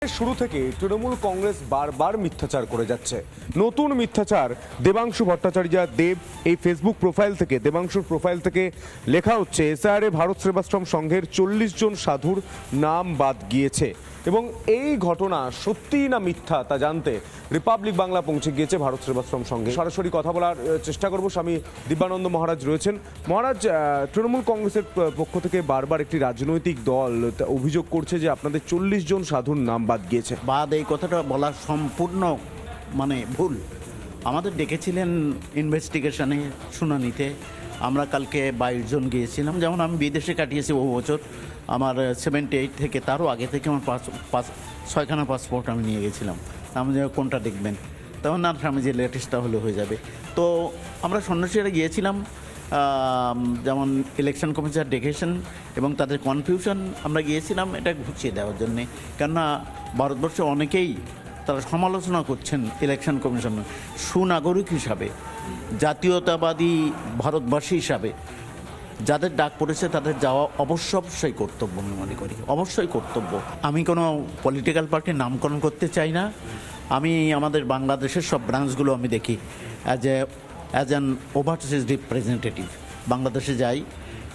শুরু থেকে তৃণমূল কংগ্রেস বারবার মিথ্যাচার করে যাচ্ছে। নতুন মিথ্যাচার দেবাংশু ভট্টাচার্য দেব এই ফেসবুক প্রোফাইল থেকে, দেবাংশুর প্রোফাইল থেকে লেখা হচ্ছে এসআইআরে ভারত সেবাশ্রম সংঘের 40 জন সাধুর নাম বাদ গিয়েছে এবং এই ঘটনা সত্যিই না মিথ্যা তা জানতে রিপাবলিক বাংলা পৌঁছে গিয়েছে ভারত সেবাশ্রম সংঘে। সরাসরি কথা বলার চেষ্টা করব। স্বামী দিব্যানন্দ মহারাজ রয়েছেন। মহারাজ, তৃণমূল কংগ্রেসের পক্ষ থেকে বারবার একটি রাজনৈতিক দল অভিযোগ করছে যে আপনাদের 40 জন সাধুর নাম বাদ গিয়েছে। এই কথাটা বলা সম্পূর্ণ ভুল। আমাদের ডেকেছিলেন ইনভেস্টিগেশনে, শুনানিতে। আমরা কালকে 22 জন গিয়েছিলাম। যেমন আমি বিদেশে কাটিয়েছি বহু বছর, আমার 78 থেকে তারও আগে থেকে আমার 6খানা পাসপোর্ট আমি নিয়ে গেছিলাম। আমি কোনটা দেখবেন, তখন না স্বামীজি লেটেস্টটা হলে হয়ে যাবে। তো আমরা সন্ন্যাসীরা গিয়েছিলাম, যেমন ইলেকশন কমিশনার ডেকেশন এবং তাদের কনফিউশন, আমরা গিয়েছিলাম এটা ঘুচিয়ে দেওয়ার জন্যে। কেননা ভারতবর্ষে অনেকেই তারা সমালোচনা করছেন ইলেকশন কমিশন সুনাগরিক হিসাবে, জাতীয়তাবাদী ভারতবাসী হিসাবে যাদের ডাক পড়েছে তাদের যাওয়া অবশ্যই কর্তব্য আমি মনে করি, অবশ্যই কর্তব্য। আমি কোনো পলিটিক্যাল পার্টির নামকরণ করতে চাই না। আমি আমাদের বাংলাদেশের সব ব্রাঞ্চগুলো আমি দেখি অ্যাজ অ্যান ওভারসিজ রিপ্রেজেন্টেটিভ। বাংলাদেশে যাই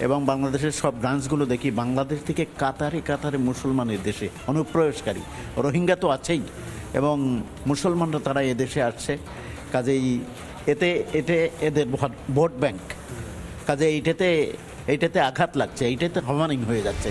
এবং বাংলাদেশের সব ব্রাঞ্চগুলো দেখি। বাংলাদেশ থেকে কাতারে কাতারে মুসলমানের দেশে অনুপ্রবেশকারী রোহিঙ্গা তো আছেই, এবং মুসলমানরা তারা এদেশে আসছে। কাজেই এতে এদের ভোট ব্যাংক, কাজে এইটাতে আঘাত লাগছে, এইটাতে হমানিং হয়ে যাচ্ছে।